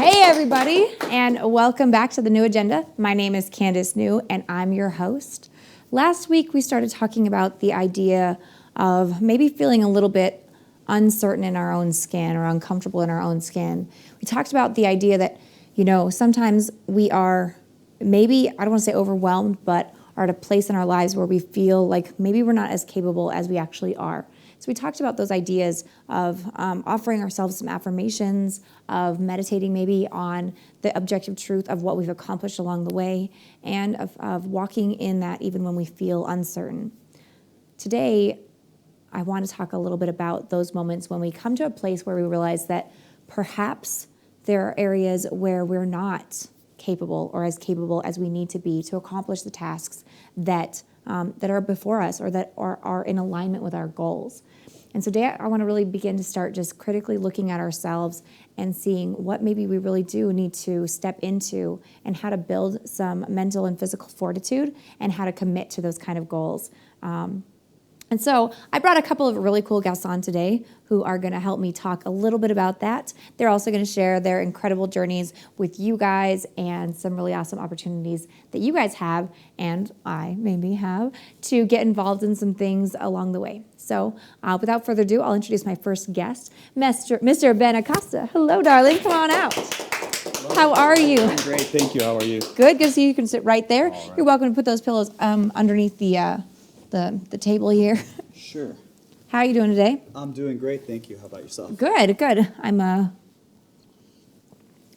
Hey everybody, and welcome back to the New Agenda. My name is Candace New, and I'm your host. Last week we started talking about the idea of maybe feeling a little bit uncertain in our own skin or uncomfortable in our own skin. We talked about the idea that, sometimes we are maybe, I don't want to say overwhelmed, but are at a place in our lives where we feel like maybe we're not as capable as we actually are. So we talked about those ideas of offering ourselves some affirmations, of meditating maybe on the objective truth of what we've accomplished along the way, and of walking in that even when we feel uncertain. Today, I want to talk a little bit about those moments when we come to a place where we realize that perhaps there are areas where we're not capable or as capable as we need to be to accomplish the tasks that are before us or that are in alignment with our goals. And so today I want to really begin to start just critically looking at ourselves and seeing what maybe we really do need to step into and how to build some mental and physical fortitude and how to commit to those kind of goals. And so I brought a couple of really cool guests on today who are going to help me talk a little bit about that. They're also going to share their incredible journeys with you guys and some really awesome opportunities that you guys have and I maybe have to get involved in some things along the way. So without further ado, I'll introduce my first guest, Mr. Ben Acosta. Hello, darling. Come on out. Hello. How are you? I'm great. Thank you. How are you? Good. Good to see you. You can sit right there. All right. You're welcome to put those pillows underneath the table here. Sure. How are you doing today? I'm doing great, thank you. How about yourself? Good, good.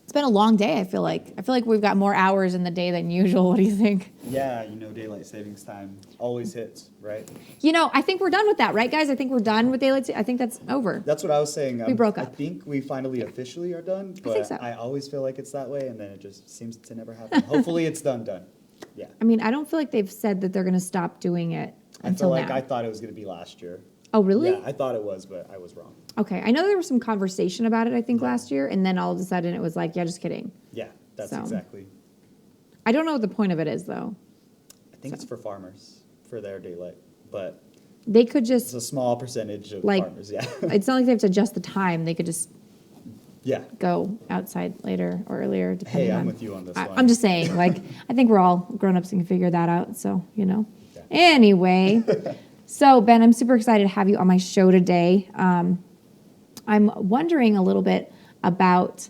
It's been a long day, I feel like. I feel like we've got more hours in the day than usual. What do you think? Yeah, daylight savings time always hits, right? I think we're done with that, right, guys? I think we're done with I think that's over. That's what I was saying. We broke up. I think we finally officially are done, but I think so. I always feel like it's that way, and then it just seems to never happen. Hopefully it's done. Yeah. I mean, I don't feel like they've said that they're going to stop doing it until now. I thought it was going to be last year. Oh, really? Yeah, I thought it was, but I was wrong. Okay. I know there was some conversation about it, I think, last year, and then all of a sudden it was like, yeah, just kidding. Yeah, that's So. exactly. I don't know what the point of it is, though. I think it's for farmers, for their daylight, but They could it's just, a small percentage of Like- farmers, yeah. it's not like they have to adjust the time. They could just Yeah. go outside later or earlier, depending Hey, on. I'm with you on this one. I'm just saying, I think we're all grown-ups and can figure that out, so, Yeah. Anyway, so Ben, I'm super excited to have you on my show today. I'm wondering a little bit about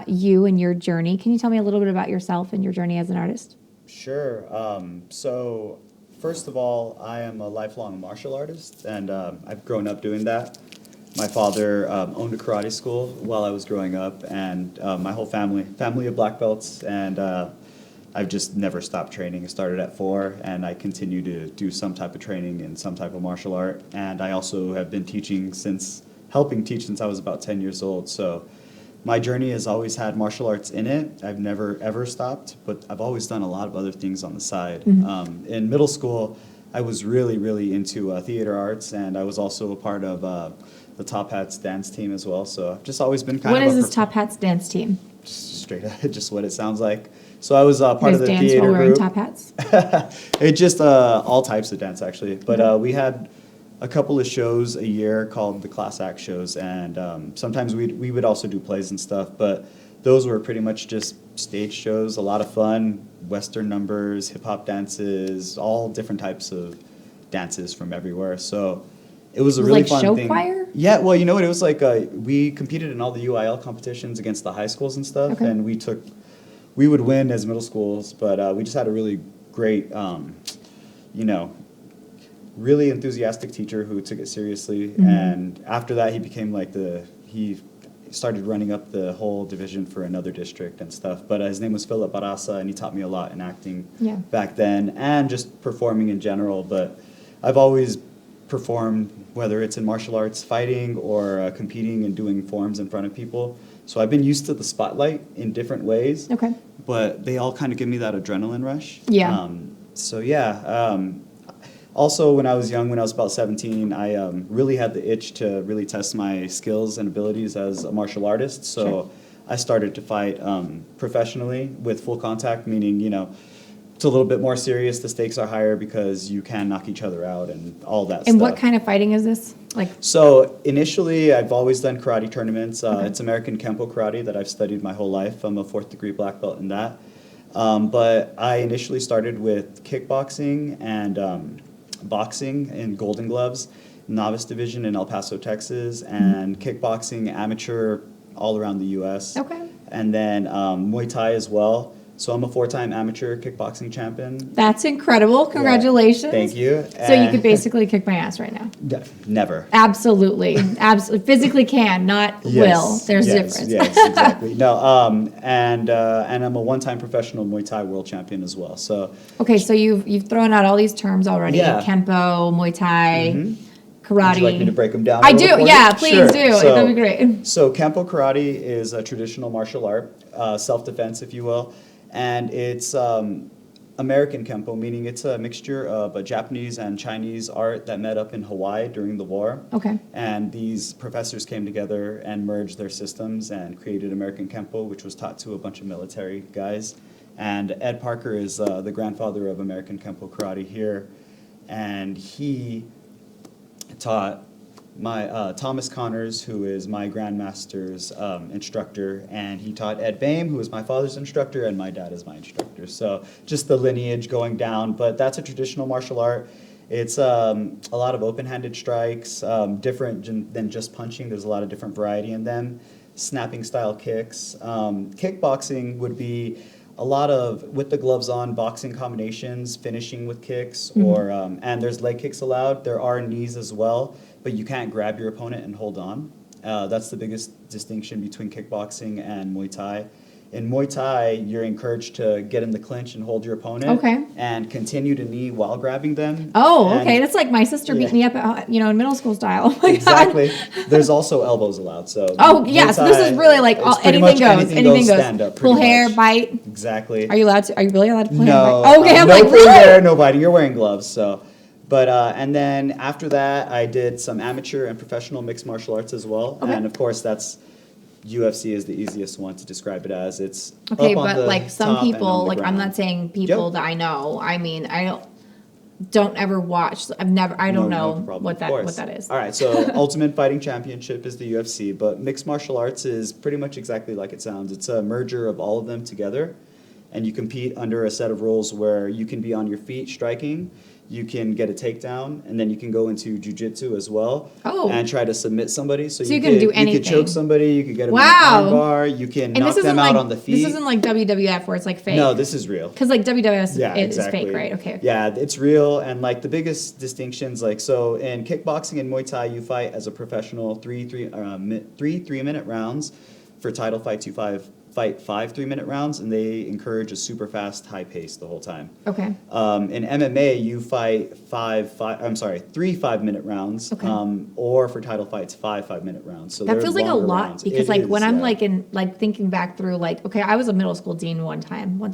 you and your journey. Can you tell me a little bit about yourself and your journey as an artist? Sure. So first of all, I am a lifelong martial artist, and I've grown up doing that. My father owned a karate school while I was growing up, and my whole family of black belts, and I've just never stopped training. I started at 4, and I continue to do some type of training in some type of martial art. And I also have been helping teach since I was about 10 years old. So my journey has always had martial arts in it. I've never, ever stopped, but I've always done a lot of other things on the side. Mm-hmm. In middle school, I was really, really into theater arts, and I was also a part of the Top Hats dance team as well. So I've just always been kind of What is this Top Hats dance team? Just straight up, just what it sounds like. So I was part of the dance theater while wearing group. top hats? It just all types of dance actually, but we had a couple of shows a year called the class act shows, and sometimes we would also do plays and stuff, but those were pretty much just stage shows, a lot of fun, Western numbers, hip hop dances, all different types of dances from everywhere. So it was a really like fun show thing. choir? Yeah, well, you know what? It was like we competed in all the UIL competitions against the high schools and stuff, Okay. and we would win as middle schools, but we just had a really great, really enthusiastic teacher who took it seriously. Mm-hmm. And after that, he became he started running up the whole division for another district and stuff. But his name was Philip Barasa, and he taught me a lot in acting back then and just performing in general. But I've always performed, whether it's in martial arts, fighting, or competing and doing forms in front of people. So I've been used to the spotlight in different ways. Okay. But they all kind of give me that adrenaline rush. Yeah. Also, when I was young, when I was about 17, I really had the itch to really test my skills and abilities as a martial artist. So Sure. I started to fight professionally with full contact, meaning, It's a little bit more serious. The stakes are higher because you can knock each other out and all that stuff. And what kind of fighting is this? So initially, I've always done karate tournaments. It's American Kempo karate that I've studied my whole life. I'm a 4th degree black belt in that. But I initially started with kickboxing and boxing in Golden Gloves, novice division in El Paso, Texas, and kickboxing amateur all around the U.S. Okay. And then Muay Thai as well. So I'm a 4-time amateur kickboxing champion. That's incredible. Congratulations. Yeah, thank you. So you could basically kick my ass right now. Never. Absolutely. Absolutely. Physically can, not will. There's a difference. Yes, exactly. No, and I'm a 1-time professional Muay Thai world champion as well. So okay, so you've thrown out all these terms already. Yeah. Kempo, Muay Thai, karate. Would you like me to break them down? I do. Yeah, please Sure. do. So, That'd be great. So Kempo karate is a traditional martial art, self-defense, if you will. And it's American Kempo, meaning it's a mixture of a Japanese and Chinese art that met up in Hawaii during the war. Okay. And these professors came together and merged their systems and created American Kempo, which was taught to a bunch of military guys. And Ed Parker is the grandfather of American Kempo karate here. And he taught my Thomas Connors, who is my grandmaster's instructor, and he taught Ed Boehm, who is my father's instructor, and my dad is my instructor. So just the lineage going down, but that's a traditional martial art. It's a lot of open-handed strikes, different than just punching. There's a lot of different variety in them. Snapping style kicks. Kickboxing would be a lot of with the gloves on boxing combinations, finishing with kicks, or and there's leg kicks allowed. There are knees as well, but you can't grab your opponent and hold on. That's the biggest distinction between kickboxing and Muay Thai. In Muay Thai, you're encouraged to get in the clinch and hold your opponent, and continue to knee while grabbing them. Oh, okay. That's like my sister beat me up, in middle school style. Oh Exactly. There's also elbows allowed. So yeah. So this is really like anything goes. Anything goes. Stand up, pull hair, much. Bite. Exactly. Are you really allowed to pull no, hair? Okay, I'm no like pulling really? hair, no biting. You're wearing gloves, so. But and then after that, I did some amateur and professional mixed martial arts as well, and of course that's. UFC is the easiest one to describe it as. It's okay, up on but the like some top people, and on the like I'm ground. not saying people that I know. I mean, I don't ever watch. I don't know what that is. All right, so Ultimate Fighting Championship is the UFC, but mixed martial arts is pretty much exactly like it sounds. It's a merger of all of them together, and you compete under a set of rules where you can be on your feet striking. You can get a takedown, and then you can go into jiu-jitsu as well and try to submit somebody. So you can do anything. You can choke somebody, you can get them in an arm bar, you can knock them out on the feet. This isn't like WWF where it's like fake. No, this is real. Because like WWF is exactly. fake, right? Okay. Yeah, it's real, and like the biggest distinctions, like so in kickboxing and Muay Thai, you fight as a professional 3 3-minute rounds. For title fights, you fight 5 3-minute rounds, and they encourage a super fast, high pace the whole time. Okay. In MMA, you fight 3 5-minute rounds, or for title fights, 5 5-minute rounds. So that feels like a lot rounds. because when I'm thinking back through I was a middle school dean once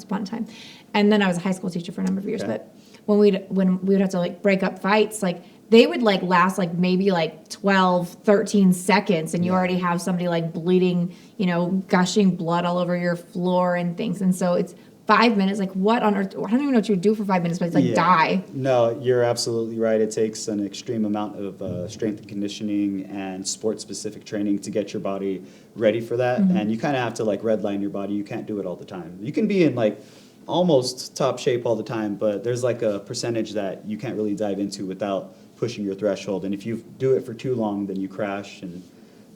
upon a time, and then I was a high school teacher for a number of years. But when we would have to break up fights, they would last maybe 12, 13 seconds, and you already have somebody bleeding, gushing blood all over your floor and things. And so it's 5 minutes. What on earth? I don't even know what you would do for 5 minutes, but it's die. No, you're absolutely right. It takes an extreme amount of strength and conditioning and sport-specific training to get your body ready for that. And you kind of have to redline your body. You can't do it all the time. You can be in almost top shape all the time, but there's a percentage that you can't really dive into without pushing your threshold, and if you do it for too long, then you crash. And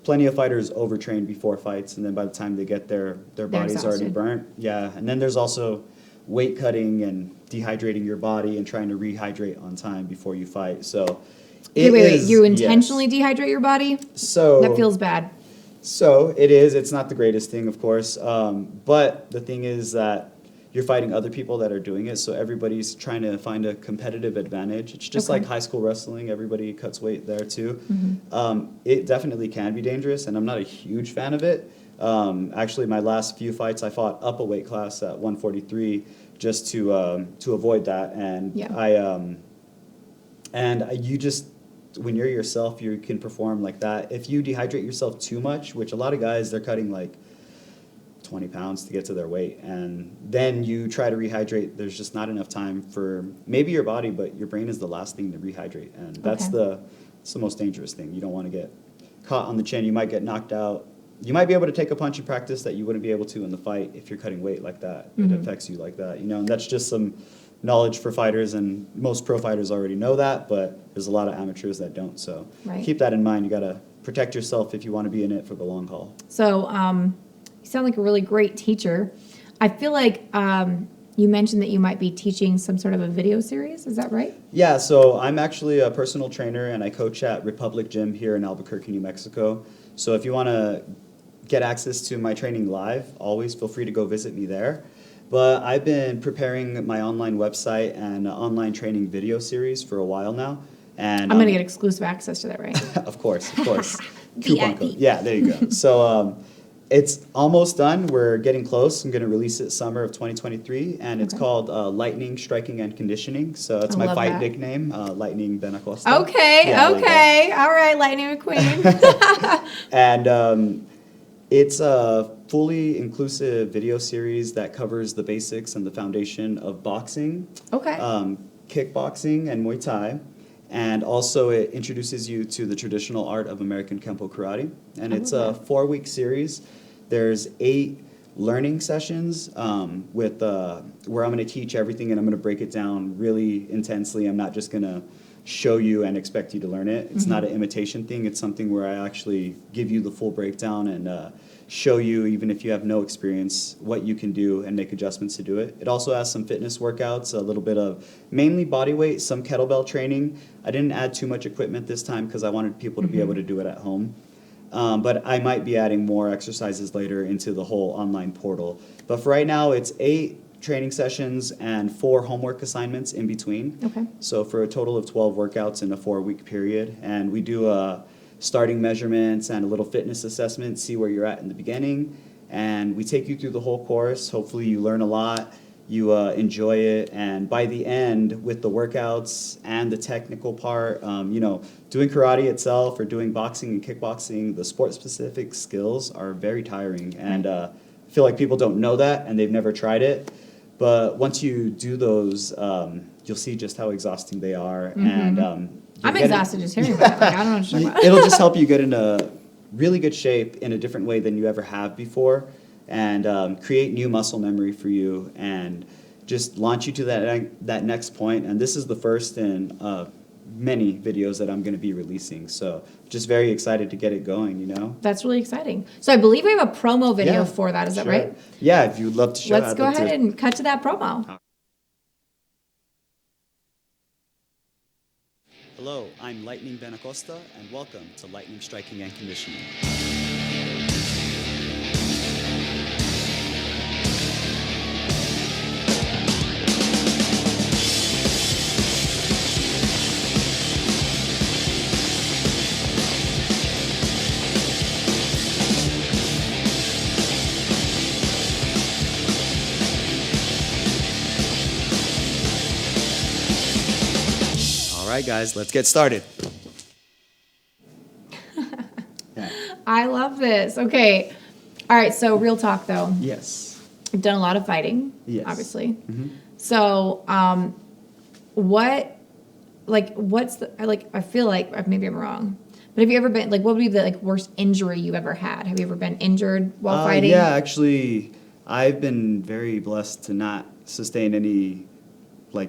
plenty of fighters overtrain before fights, and then by the time they get there, their body's already burnt. Yeah, and then there's also weight cutting and dehydrating your body and trying to rehydrate on time before you fight. So, wait, you intentionally dehydrate your body? So that feels bad. So it is. It's not the greatest thing, of course, but the thing is that you're fighting other people that are doing it, so everybody's trying to find a competitive advantage. It's just like high school wrestling. Everybody cuts weight there, too. It definitely can be dangerous, and I'm not a huge fan of it. Actually, my last few fights, I fought up a weight class at 143 just to avoid that. And you just, when you're yourself, you can perform like that. If you dehydrate yourself too much, which a lot of guys, they're cutting 20 20 pounds to get to their weight. And then you try to rehydrate. There's just not enough time for maybe your body, but your brain is the last thing to rehydrate. And that's it's the most dangerous thing. You don't want to get caught on the chin. You might get knocked out. You might be able to take a punch in practice that you wouldn't be able to in the fight if you're cutting weight like that. It affects you like that, and that's just some knowledge for fighters, and most pro fighters already know that, but there's a lot of amateurs that don't. So keep that in mind. You got to protect yourself if you want to be in it for the long haul. So you sound like a really great teacher. I feel like you mentioned that you might be teaching some sort of a video series. Is that right? Yeah, so I'm actually a personal trainer, and I coach at Republic Gym here in Albuquerque, New Mexico. So if you want to get access to my training live, always feel free to go visit me there. But I've been preparing my online website and online training video series for a while now. And I'm going to get exclusive access to that, right? Of course. VIP. Code. Yeah, there you go. So it's almost done. We're getting close. I'm going to release it summer of 2023, and it's called Lightning, Striking, and Conditioning. So it's my fight nickname, Lightning Ben Acosta. Okay, yeah, all right, Lightning McQueen. And it's a fully inclusive video series that covers the basics and the foundation of boxing, kickboxing, and Muay Thai. And also it introduces you to the traditional art of American Kempo Karate. And it's a 4-week series. There's 8 learning sessions with where I'm going to teach everything, and I'm going to break it down really intensely. I'm not just going to show you and expect you to learn it. It's not an imitation thing. It's something where I actually give you the full breakdown and show you, even if you have no experience, what you can do and make adjustments to do it. It also has some fitness workouts, a little bit of mainly body weight, some kettlebell training. I didn't add too much equipment this time because I wanted people to be able to do it at home. But I might be adding more exercises later into the whole online portal. But for right now, it's 8 training sessions and 4 homework assignments in between. Okay. So for a total of 12 workouts in a 4-week period. And we do starting measurements and a little fitness assessment, see where you're at in the beginning. And we take you through the whole course. Hopefully you learn a lot, you enjoy it. And by the end, with the workouts and the technical part, doing karate itself or doing boxing and kickboxing, the sport-specific skills are very tiring. And I feel like people don't know that and they've never tried it. But once you do those, you'll see just how exhausting they are. And I'm exhausted just hearing about it. Like, I don't know what you're talking about. It'll just help you get into really good shape in a different way than you ever have before, and create new muscle memory for you, and just launch you to that next point. And this is the first in many videos that I'm going to be releasing. So just very excited to get it going, That's really exciting. So I believe we have a promo video for that. Is that right? Yeah, if you'd love to show. Let's go ahead and cut to that promo. Hello, I'm Lightning Ben Acosta, and welcome to Lightning Striking and Conditioning. All right, guys, let's get started. I love this. Okay. All right. So real talk though. Yes. You've done a lot of fighting, obviously. So, what's I feel like maybe I'm wrong, but have you ever been, what would be the worst injury you ever had? Have you ever been injured while fighting? Yeah, actually, I've been very blessed to not sustain any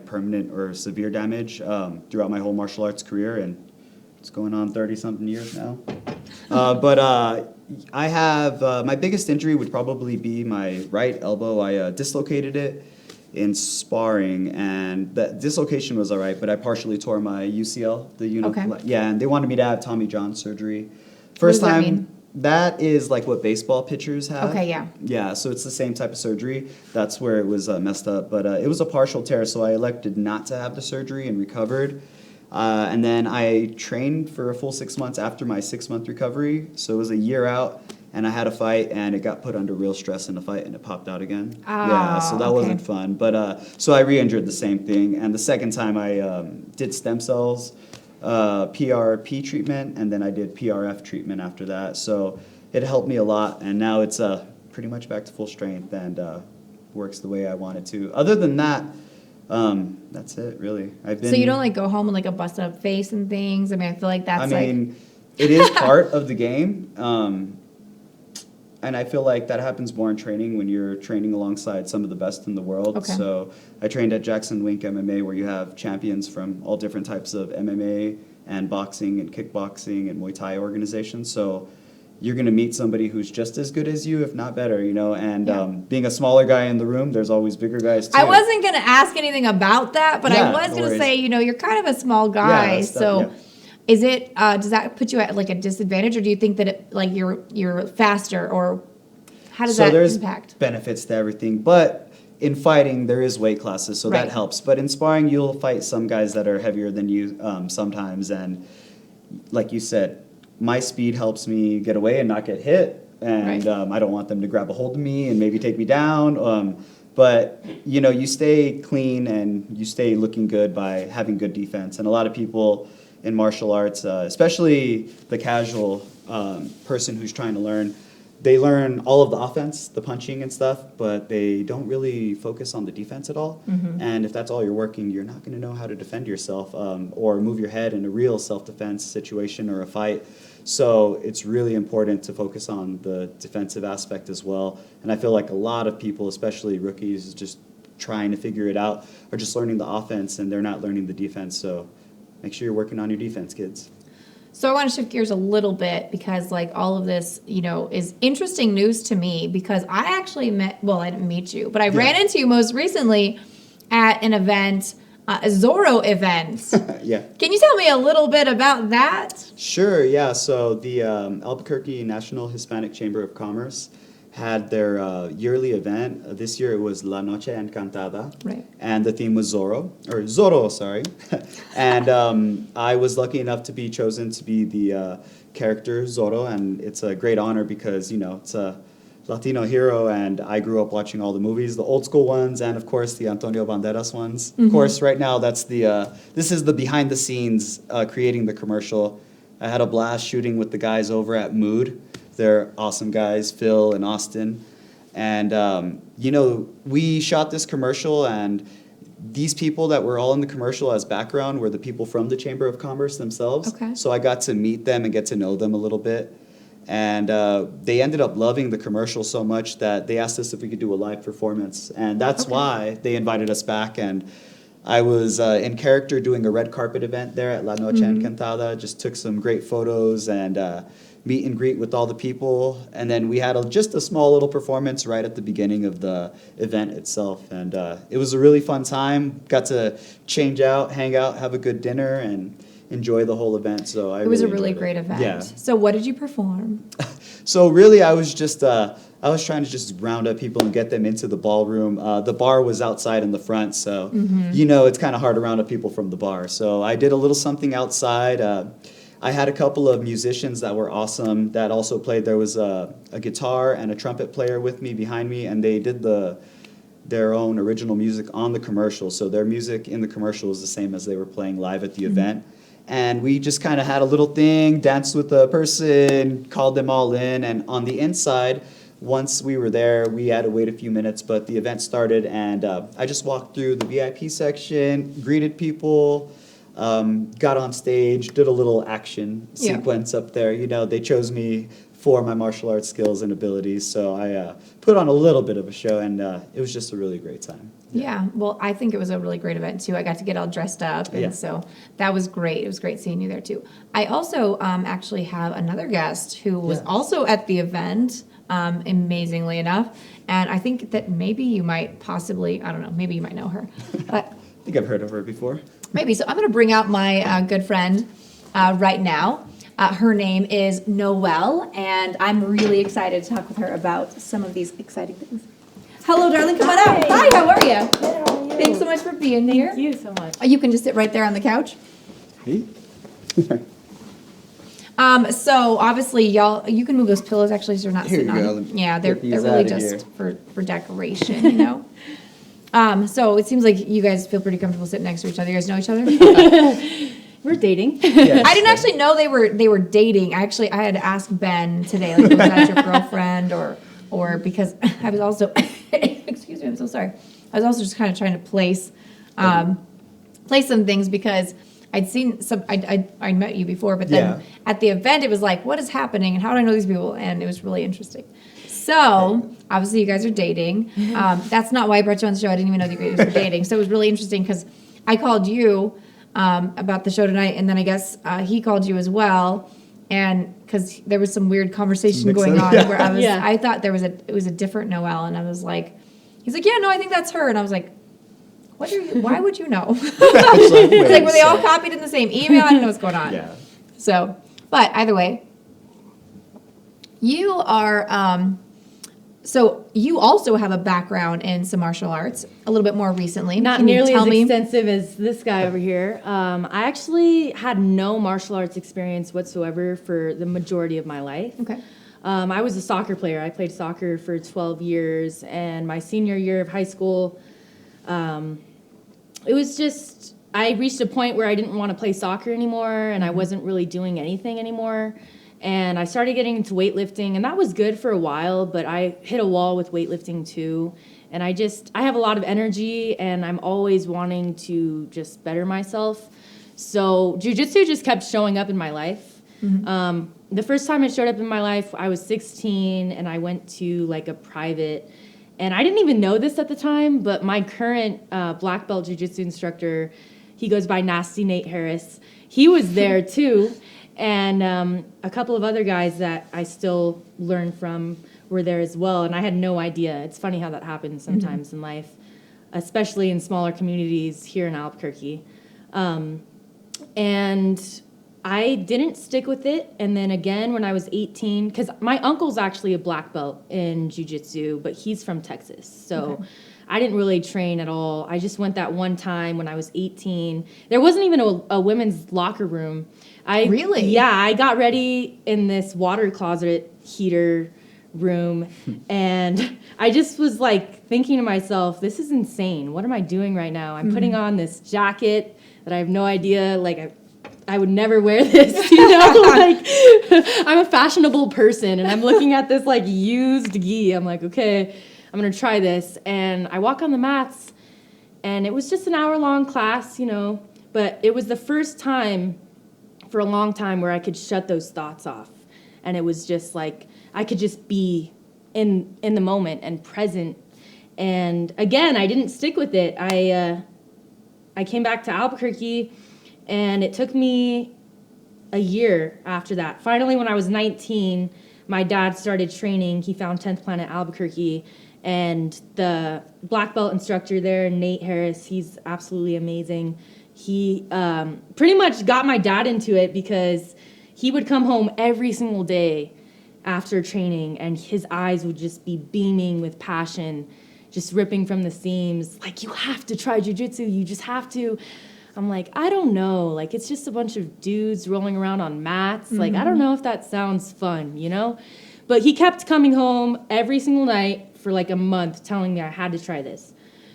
permanent or severe damage throughout my whole martial arts career, and it's going on 30-something years now. But I have, my biggest injury would probably be my right elbow. I dislocated it in sparring, and the dislocation was all right, but I partially tore my UCL, yeah, and they wanted me to have Tommy John surgery. First what does time. That mean? That is what baseball pitchers have. Okay, yeah. Yeah, so it's the same type of surgery. That's where it was messed up. But it was a partial tear, so I elected not to have the surgery and recovered. And then I trained for a full 6 months after my 6-month recovery. So it was a year out, and I had a fight, and it got put under real stress in the fight, and it popped out again. Yeah, so that wasn't fun. But so I re-injured the same thing. And the second time I did stem cells, PRP treatment, and then I did PRF treatment after that. So it helped me a lot, and now it's pretty much back to full strength and works the way I want it to. Other than that, that's it, really. So you don't like go home with like a busted up face and things? I mean, I feel like that's it is part of the game. And I feel like that happens more in training when you're training alongside some of the best in the world. Okay. So I trained at Jackson Wink MMA, where you have champions from all different types of MMA and boxing and kickboxing and Muay Thai organizations. So you're going to meet somebody who's just as good as you, if not better, and being a smaller guy in the room, there's always bigger guys too. I wasn't going to ask anything about that, but I was going to say, you're kind of a small guy. Is it, does that put you at like a disadvantage, or do you think that you're faster, or how does that impact? There's benefits to everything, but in fighting there is weight classes, so that helps. But in sparring, you'll fight some guys that are heavier than you sometimes, and like you said, my speed helps me get away and not get hit, and I don't want them to grab a hold of me and maybe take me down. But you stay clean and you stay looking good by having good defense, and a lot of people in martial arts, especially the casual person who's trying to learn, they learn all of the offense, the punching and stuff, but they don't really focus on the defense at all. Mm-hmm. And if that's all you're working, you're not going to know how to defend yourself or move your head in a real self-defense situation or a fight. So it's really important to focus on the defensive aspect as well. And I feel like a lot of people, especially rookies, just trying to figure it out, are just learning the offense and they're not learning the defense. So make sure you're working on your defense, kids. So I want to shift gears a little bit because all of this, is interesting news to me, because I actually I didn't meet you, but I ran into you most recently at an event, a Zorro event. Yeah. Can you tell me a little bit about that? Sure, yeah. So the Albuquerque National Hispanic Chamber of Commerce had their yearly event. This year it was La Noche Encantada. Right. And the theme was Zorro, sorry. And I was lucky enough to be chosen to be the character Zorro, and it's a great honor because, it's a Latino hero, and I grew up watching all the movies, the old school ones, and of course the Antonio Banderas ones. Mm-hmm. Of course, right now that's this is the behind the scenes creating the commercial. I had a blast shooting with the guys over at Mood. They're awesome guys, Phil and Austin. And, we shot this commercial, and these people that were all in the commercial as background were the people from the Chamber of Commerce themselves. Okay. So I got to meet them and get to know them a little bit. And they ended up loving the commercial so much that they asked us if we could do a live performance. And that's why they invited us back. And I was in character doing a red carpet event there at La Noche Encantada. Just took some great photos and meet and greet with all the people. And then we had just a small little performance right at the beginning of the event itself. And it was a really fun time. Got to change out, hang out, have a good dinner, and enjoy the whole event. So it was a really great event. Yeah. So what did you perform? So really, I was trying to just round up people and get them into the ballroom. The bar was outside in the front, so it's kind of hard to round up people from the bar. So I did a little something outside. I had a couple of musicians that were awesome that also played. There was a guitar and a trumpet player with me behind me, and they did their own original music on the commercial. So their music in the commercial was the same as they were playing live at the event. And we just kind of had a little thing, danced with the person, called them all in. And on the inside, once we were there, we had to wait a few minutes, but the event started, and I just walked through the VIP section, greeted people, got on stage, did a little action sequence up there. They chose me for my martial arts skills and abilities, so I put on a little bit of a show, and it was just a really great time. Yeah, well, I think it was a really great event, too. I got to get all dressed up, and so that was great. It was great seeing you there, too. I also actually have another guest who was also at the event, amazingly enough, and I think that maybe you might possibly, I don't know, maybe you might know her. But I think I've heard of her before. Maybe. So I'm going to bring out my good friend right now. Her name is Noelle, and I'm really excited to talk with her about some of these exciting things. Hello, darling. Come on out. Hi, how are you? Good, how are you? Thanks so much for being here. Thank you so much. You can just sit right there on the couch. Hey. So obviously, y'all, you can move those pillows actually, so you're not sitting on them. Yeah, they're really just for decoration, So it seems like you guys feel pretty comfortable sitting next to each other. You guys know each other? We're dating. Yes. I didn't actually know they were dating. I had to ask Ben today, was that your girlfriend or or because I was also, excuse me, I'm so sorry. I was also just kind of trying to place some things because I'd seen some, I met you before, but then at the event it was like, what is happening and how do I know these people? And it was really interesting. So obviously you guys are dating. That's not why I brought you on the show. I didn't even know that you guys were dating. So it was really interesting because I called you about the show tonight, and then I guess he called you as well. And because there was some weird conversation going on where I thought it was a different Noelle, and I was like, he's like, yeah, no, I think that's her. And I was like, why would you know? It's like, were they all copied in the same email? I don't know what's going on. Yeah. So, but either way, you are, so you also have a background in some martial arts a little bit more recently. Not Can nearly you tell as me? extensive as this guy over here. I actually had no martial arts experience whatsoever for the majority of my life. Okay. I was a soccer player. I played soccer for 12 years, and my senior year of high school, it was just, I reached a point where I didn't want to play soccer anymore, and I wasn't really doing anything anymore. And I started getting into weightlifting, and that was good for a while, but I hit a wall with weightlifting too. And I have a lot of energy, and I'm always wanting to just better myself. So jiu-jitsu just kept showing up in my life. Mm-hmm. The first time it showed up in my life, I was 16, and I went to like a private, and I didn't even know this at the time, but my current black belt jiu-jitsu instructor, he goes by Nasty Nate Harris. He was there too. And a couple of other guys that I still learn from were there as well, and I had no idea. It's funny how that happens sometimes in life, especially in smaller communities here in Albuquerque. And I didn't stick with it, and then again when I was 18, because my uncle's actually a black belt in jiu-jitsu, but he's from Texas, so I didn't really train at all. I just went that one time when I was 18. There wasn't even a women's locker room. Really? Yeah, I got ready in this water closet heater room, and I just was like thinking to myself, this is insane. What am I doing right now? I'm putting on this jacket that I have no idea, like I would never wear this, you know? Like, I'm a fashionable person, and I'm looking at this like used gi. I'm like, okay, I'm gonna try this. And I walk on the mats, and it was just an hour-long class, you know, but it was the first time for a long time where I could shut those thoughts off. And it was just like, I could just be in the moment and present. And again, I didn't stick with it. I came back to Albuquerque, and it took me a year after that. Finally, when I was 19, my dad started training. He found 10th Planet Albuquerque, and the black belt instructor there, Nate Harris, he's absolutely amazing. He pretty much got my dad into it because he would come home every single day after training, and his eyes would just be beaming with passion, just ripping from the seams. Like, you have to try jiu-jitsu. You just have to. I'm like, I don't know. Like, it's just a bunch of dudes rolling around on mats. Like, I don't know if that sounds fun, you know? But he kept coming home every single night for like a month telling me I had to try this.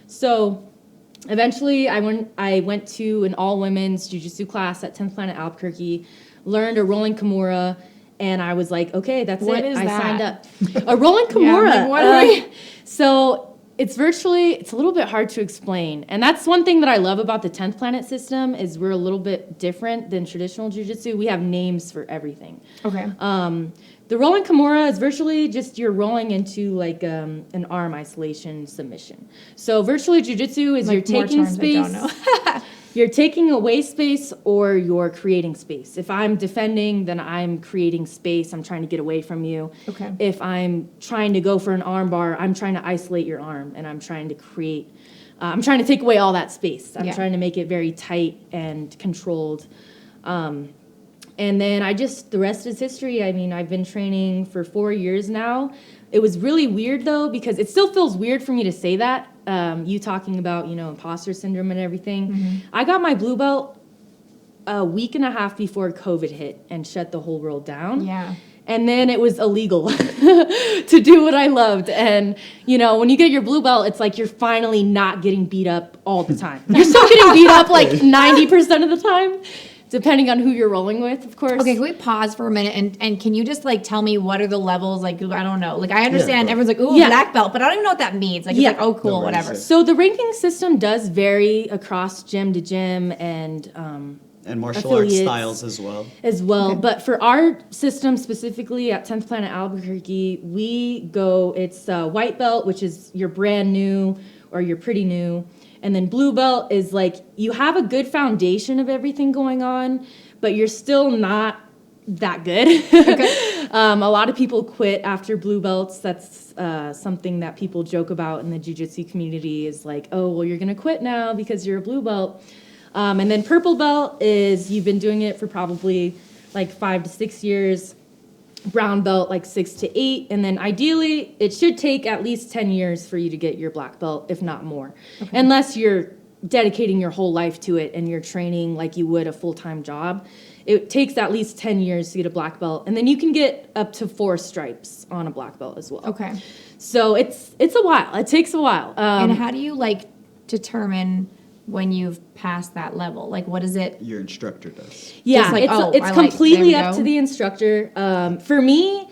So eventually, I went to an all-women's jiu-jitsu class at 10th Planet Albuquerque, learned a rolling Kimura, and I was like, okay, that's What it. is I that? signed up. A rolling Kimura. Yeah, I'm like, what are we- So it's a little bit hard to explain. And that's one thing that I love about the 10th Planet system is we're a little bit different than traditional jiu-jitsu. We have names for everything. Okay. The rolling Kimura is virtually just you're rolling into like an arm isolation submission. So virtually jiu-jitsu is Like, you're more taking terms I space. don't know. You're taking away space or you're creating space. If I'm defending, then I'm creating space. I'm trying to get away from you. Okay. If I'm trying to go for an arm bar, I'm trying to isolate your arm, and I'm trying to create, I'm trying to take away all that space. I'm trying to make it very tight and controlled. And then the rest is history. I mean, I've been training for 4 years now. It was really weird, though, because it still feels weird for me to say that. You talking about, imposter syndrome and everything. Mm-hmm. I got my blue belt a week and a half before COVID hit and shut the whole world down. Yeah. And then it was illegal to do what I loved. And, when you get your blue belt, it's like you're finally not getting beat up all the time. You're still getting beat up like 90% of the time. depending on who you're rolling with, of course. Okay, can we pause for a minute and can you just like tell me what are the levels? Like, I don't know. Like, I understand everyone's like, ooh, Yeah. black belt, but I don't even know what that means. Like, it's like, oh, cool, whatever. So the ranking system does vary across gym to gym and martial arts styles as well. Okay. But for our system specifically at 10th Planet Albuquerque, it's white belt, which is you're brand new or you're pretty new. And then blue belt is like you have a good foundation of everything going on, but you're still not that good. Okay. A lot of people quit after blue belts. That's something that people joke about in the jiu-jitsu community is like, oh, well, you're going to quit now because you're a blue belt. And then purple belt is you've been doing it for probably like 5 to 6 years. Brown belt like 6 to 8. And then ideally, it should take at least 10 years for you to get your black belt, if not more. Okay. Unless you're dedicating your whole life to it and you're training like you would a full-time job. It takes at least 10 years to get a black belt. And then you can get up to 4 stripes on a black belt as well. Okay. So it's a while. It takes a while. And how do you like determine when you've passed that level? Like, what is it? Your instructor does. Yeah, like, it's completely up to the instructor. For me,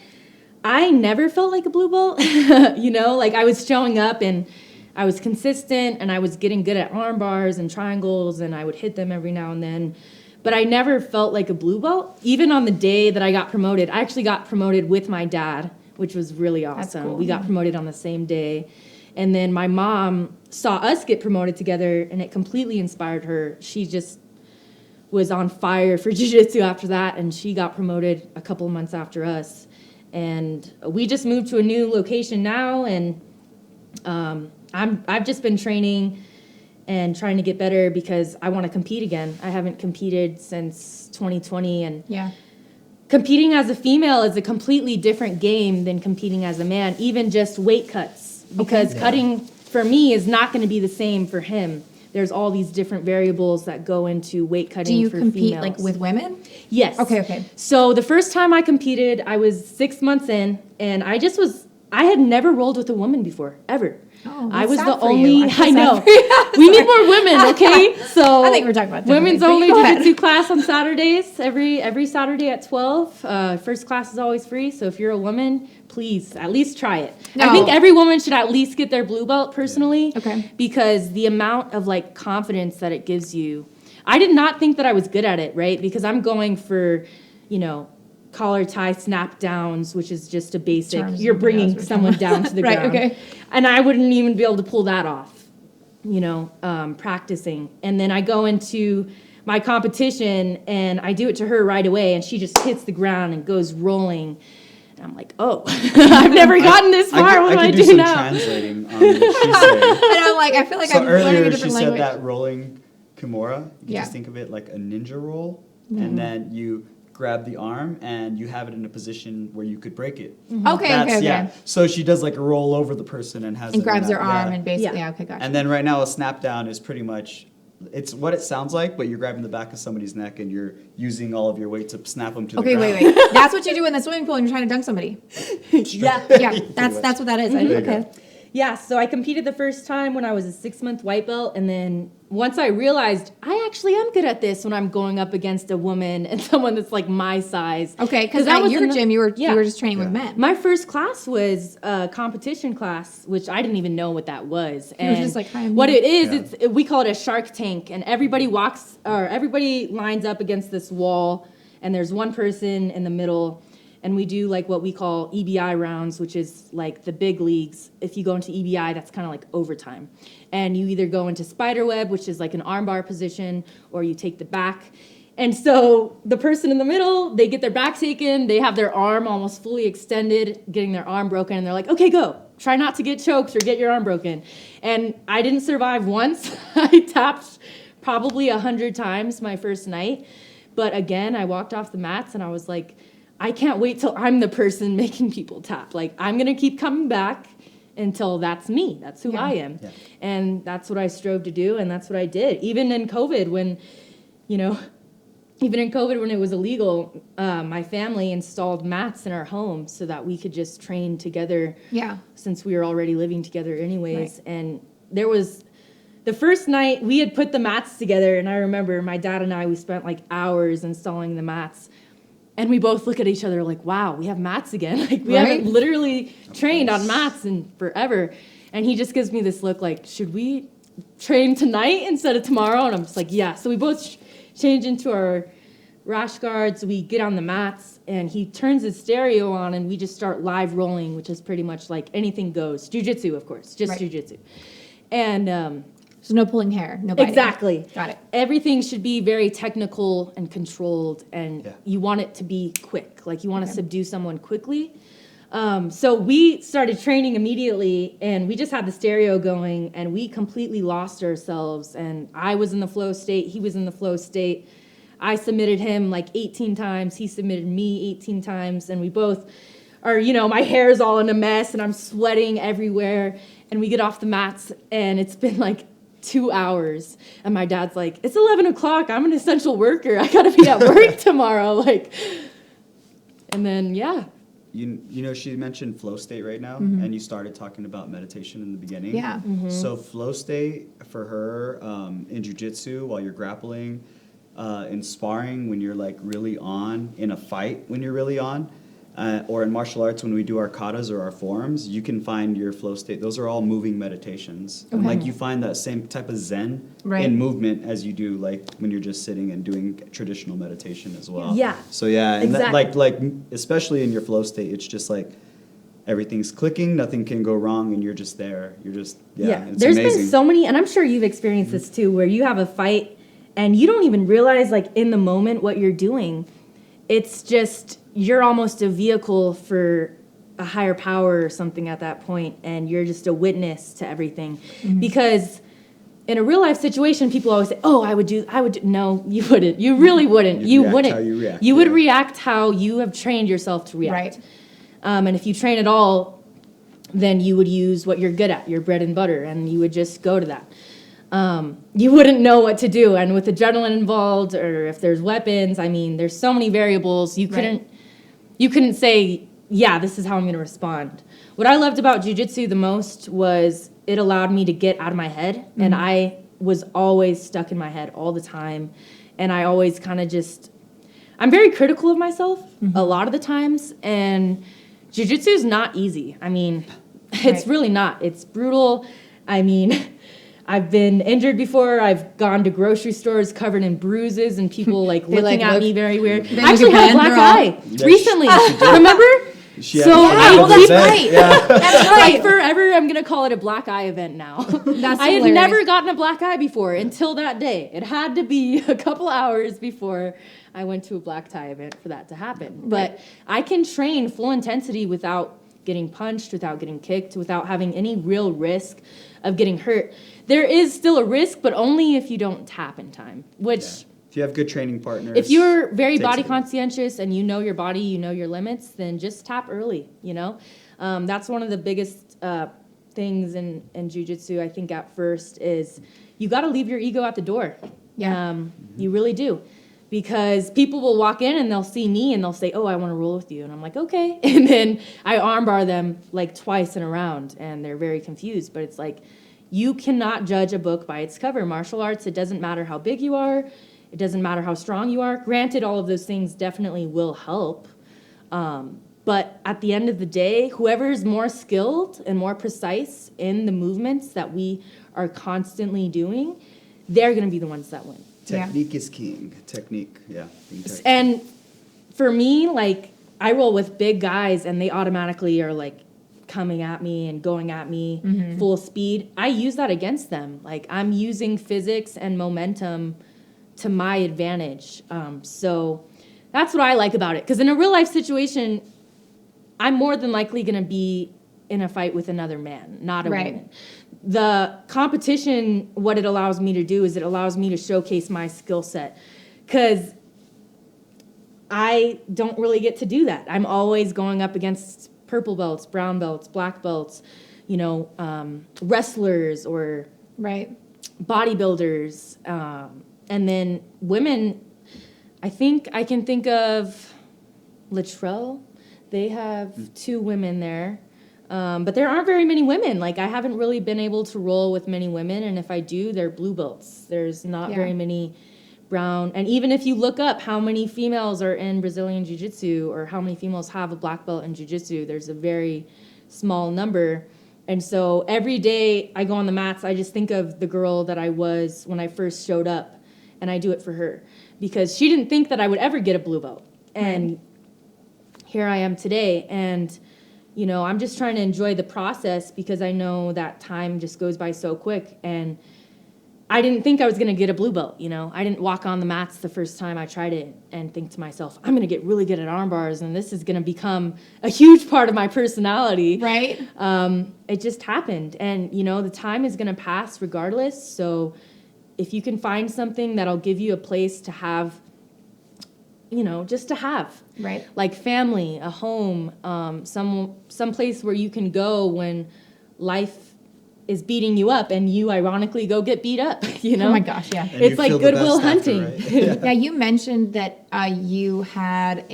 I never felt like a blue belt. Like I was showing up and I was consistent and I was getting good at arm bars and triangles and I would hit them every now and then. But I never felt like a blue belt. Even on the day that I got promoted, I actually got promoted with my dad, which was really awesome. That's cool. We got promoted on the same day. And then my mom saw us get promoted together, and it completely inspired her. She just was on fire for jiu-jitsu after that, and she got promoted a couple of months after us. And we just moved to a new location now, and I've just been training and trying to get better because I want to compete again. I haven't competed since 2020, and competing as a female is a completely different game than competing as a man, even just weight cuts. Because cutting for me is not going to be the same for him. There's all these different variables that go into weight cutting for females. Do you compete like with women? Yes. Okay. So the first time I competed, I was 6 months in, and I had never rolled with a woman before, ever. Oh, I was the only. I know. We need more women, okay? So I think we're talking about women's only jiu-jitsu class on Saturdays. Every Saturday at 12. First class is always free. So if you're a woman, please at least try it. No. I think every woman should at least get their blue belt personally. Okay. Because the amount of like confidence that it gives you. I did not think that I was good at it, right? Because I'm going for, collar tie snap downs, which is just a basic. You're bringing someone down to the right, ground. Okay. And I wouldn't even be able to pull that off, practicing. And then I go into my competition and I do it to her right away, and she just hits the ground and goes rolling. And I'm like, oh, I've never gotten this far. What do I do now? Translating on what she said. And I'm like, I feel like I'm learning a different language. She said that rolling Kimura, you Yeah. just think of it like a ninja roll, and then you grab the arm and you have it in a position where you could break it. Okay. Yeah. So she does like a roll over the person and has And it grabs their arm yeah. and basically, okay, gotcha. And then right now a snap down is pretty much, it's what it sounds like, but you're grabbing the back of somebody's neck and you're using all of your weight to snap them to the ground. Okay, wait. That's what you do in the swimming pool when you're trying to dunk somebody. Yeah, that's what that is. Okay. Yeah, so I competed the first time when I was a 6-month white belt, and then once I realized I actually am good at this when I'm going up against a woman and someone that's like my size. Okay, because at your gym you were just training with men. My first class was a competition class, which I didn't even know what that was. And you were just like, hi, what it is, we call it a shark tank, and everybody lines up against this wall, and there's one person in the middle. And we do like what we call EBI rounds, which is like the big leagues. If you go into EBI, that's kind of like overtime. And you either go into spiderweb, which is like an armbar position, or you take the back. And so the person in the middle, they get their back taken, they have their arm almost fully extended, getting their arm broken, and they're like, okay, go. Try not to get choked or get your arm broken. And I didn't survive once. I tapped probably 100 times my first night. But again, I walked off the mats and I was like, I can't wait till I'm the person making people tap. Like, I'm going to keep coming back until that's me. That's who I am. Yeah. And that's what I strove to do, and that's what I did. Even in COVID, when it was illegal, my family installed mats in our home so that we could just train together. Yeah. Since we were already living together anyways. Right. And there was the first night we had put the mats together, and I remember my dad and I, we spent like hours installing the mats. And we both look at each other like, wow, we have mats again. Like we haven't literally trained on mats in forever. And he just gives me this look like, should we train tonight instead of tomorrow? And I'm just like, yeah. So we both change into our rash guards. We get on the mats, and he turns his stereo on, and we just start live rolling, which is pretty much like anything goes. Jiu-jitsu, of course, just jiu-jitsu. And so no pulling hair, no biting. Exactly. Got it. Everything should be very technical and controlled, and you want it to be quick. Like you want to subdue someone quickly. So we started training immediately, and we just had the stereo going, and we completely lost ourselves. And I was in the flow state. He was in the flow state. I submitted him like 18 times. He submitted me 18 times, and we both are, my hair's all in a mess, and I'm sweating everywhere. And we get off the mats, and it's been like 2 hours, and my dad's like, it's 11 o'clock. I'm an essential worker. I gotta be at work tomorrow. And then she mentioned flow state right now, and you started talking about meditation in the beginning. Yeah. So flow state for her in jiu-jitsu, while you're grappling, in sparring, when you're like really on, in a fight when you're really on, or in martial arts when we do our katas or our forms, you can find your flow state. Those are all moving meditations. Okay. And like you find that same type of zen in movement as you do like when you're just sitting and doing traditional meditation as well. Yeah. So yeah, and exactly. that, like especially in your flow state, it's just like everything's clicking, nothing can go wrong, and you're just there. You're just it's There's amazing. been so many, and I'm sure you've experienced this too, where you have a fight and you don't even realize like in the moment what you're doing. It's just you're almost a vehicle for a higher power or something at that point, and you're just a witness to everything. Because in a real life situation, people always say, oh, I would do. No, you wouldn't. You really wouldn't. You wouldn't. How you react, you would react how you have trained yourself to react. Right. And if you train at all, then you would use what you're good at, your bread and butter, and you would just go to that. You wouldn't know what to do, and with adrenaline involved, or if there's weapons, I mean, there's so many variables. You couldn't say, yeah, this is how I'm going to respond. What I loved about jiu-jitsu the most was it allowed me to get out of my head, and I was always stuck in my head all the time, and I always kind of I'm very critical of myself a lot of the times, and jiu-jitsu is not easy. I mean, it's really not. It's brutal. I mean, I've been injured before. I've gone to grocery stores covered in bruises and people looking at me very weird. I actually had a black eye recently. Remember? That's right. That's right. Like forever, I'm gonna call it a black eye event now. I had never gotten a black eye before until that day. It had to be a couple hours before I went to a black tie event for that to happen. But I can train full intensity without getting punched, without getting kicked, without having any real risk of getting hurt. There is still a risk, but only if you don't tap in time, which... Yeah. If you have good training partners... If you're very body conscientious and you know your body, you know your limits, then just tap early, That's one of the biggest things in jiu-jitsu, I think, at first, is you got to leave your ego at the door. Yeah. You really do. Because people will walk in and they'll see me and they'll say, oh, I want to roll with you. And I'm like, okay. And then I armbar them twice in a round, and they're very confused. But it's like, you cannot judge a book by its cover. Martial arts, it doesn't matter how big you are. It doesn't matter how strong you are. Granted, all of those things definitely will help. But at the end of the day, whoever is more skilled and more precise in the movements that we are constantly doing, they're going to be the ones that win. Technique is king. Technique, And for me, I roll with big guys, and they automatically are coming at me and going at me full speed. I use that against them. I'm using physics and momentum to my advantage. So that's what I like about it. Because in a real life situation, I'm more than likely going to be in a fight with another man, not a woman. The competition, what it allows me to do is it allows me to showcase my skill set. Because I don't really get to do that. I'm always going up against purple belts, brown belts, black belts, wrestlers or bodybuilders. And then women, I think I can think of Latrell. They have 2 women there. But there aren't very many women. Like, I haven't really been able to roll with many women, and if I do, they're blue belts. There's not very many brown. And even if you look up how many females are in Brazilian Jiu-Jitsu or how many females have a black belt in Jiu-Jitsu, there's a very small number. And so every day I go on the mats, I just think of the girl that I was when I first showed up, and I do it for her because she didn't think that I would ever get a blue belt. And here I am today. And you know, I'm just trying to enjoy the process because I know that time just goes by so quick. And I didn't think I was going to get a blue belt, you know. I didn't walk on the mats the first time I tried it and think to myself, I'm going to get really good at arm bars and this is going to become a huge part of my personality. Right. It just happened. And, you know, the time is going to pass regardless. So if you can find something that'll give you a place to have, you know, just to have, Right. like family, a home, some place where you can go when life is beating you up and you ironically go get beat up, you know? Oh my gosh, yeah. And It's you like feel the Goodwill best after, Hunting. right? Yeah, you mentioned that that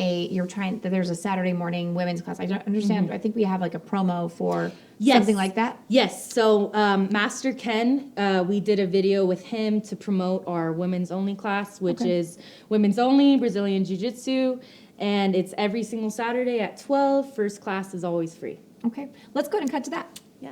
there's a Saturday morning women's class. I don't understand. I think we have like a promo for something like that. Yes. So Master Ken, we did a video with him to promote our women's only class, which is women's only Brazilian Jiu-Jitsu. And it's every single Saturday at 12. First class is always free. Okay, let's go ahead and cut to that. Yeah.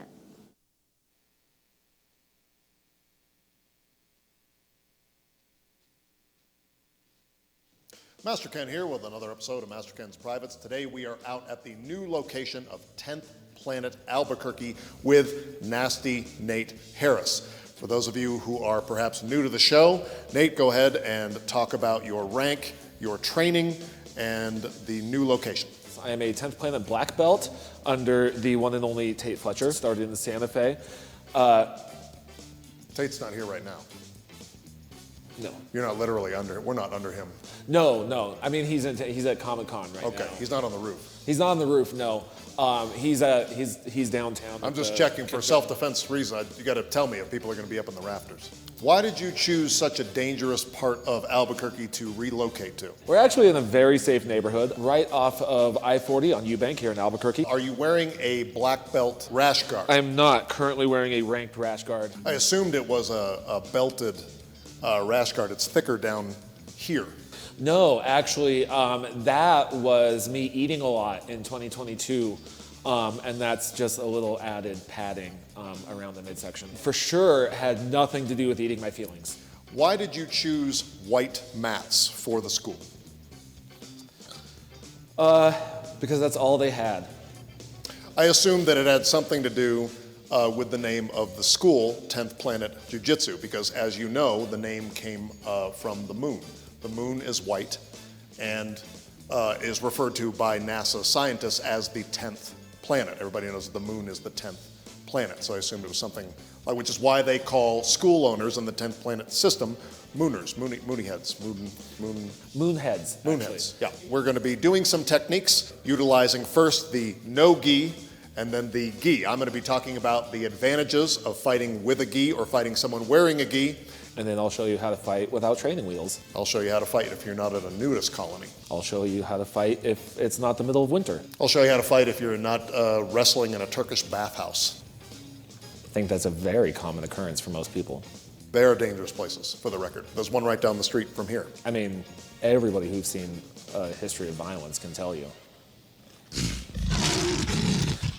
Master Ken here with another episode of Master Ken's Privates. Today we are out at the new location of 10th Planet Albuquerque with Nasty Nate Harris. For those of you who are perhaps new to the show, Nate, go ahead and talk about your rank, your training, and the new location. I am a 10th Planet black belt under the one and only Tate Fletcher. Started in Santa Fe. Tate's not here right now. No. You're not literally under, we're not under him. No. I mean, he's at Comic-Con right now. Okay, he's not on the roof. He's not on the roof, no. He's downtown. I'm just checking for self-defense reasons. You gotta tell me if people are gonna be up in the rafters. Why did you choose such a dangerous part of Albuquerque to relocate to? We're actually in a very safe neighborhood, right off of I-40 on Eubank here in Albuquerque. Are you wearing a black belt rash guard? I am not currently wearing a ranked rash guard. I assumed it was a belted rash guard. It's thicker down here. No, actually, that was me eating a lot in 2022, and that's just a little added padding around the midsection. For sure, had nothing to do with eating my feelings. Why did you choose white mats for the school? Because that's all they had. I assumed that it had something to do with the name of the school, 10th Planet Jiu Jitsu, because as you know, the name came from the moon. The moon is white and is referred to by NASA scientists as the 10th planet. Everybody knows that the moon is the 10th planet, so I assumed it was something, which is why they call school owners in the 10th planet system mooners, moony heads, Moon heads. moonheads. Yeah, we're going to be doing some techniques utilizing first the no gi and then the gi. I'm going to be talking about the advantages of fighting with a gi or fighting someone wearing a gi. And then I'll show you how to fight without training wheels. I'll show you how to fight if you're not at a nudist colony. I'll show you how to fight if it's not the middle of winter. I'll show you how to fight if you're not wrestling in a Turkish bathhouse. I think that's a very common occurrence for most people. They are dangerous places, for the record. There's one right down the street from here. I mean, everybody who's seen a history of violence can tell you.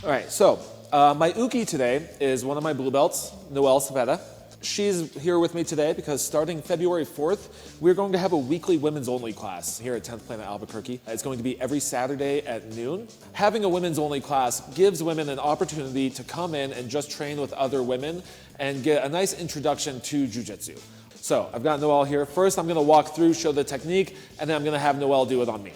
All right, so my uke today is one of my blue belts, Noelle Cepeda. She's here with me today because starting February 4th, we're going to have a weekly women's only class here at 10th Planet Albuquerque. It's going to be every Saturday at noon. Having a women's only class gives women an opportunity to come in and just train with other women and get a nice introduction to jiu-jitsu. So I've got Noelle here. First, I'm gonna walk through, show the technique, and then I'm gonna have Noelle do it on me.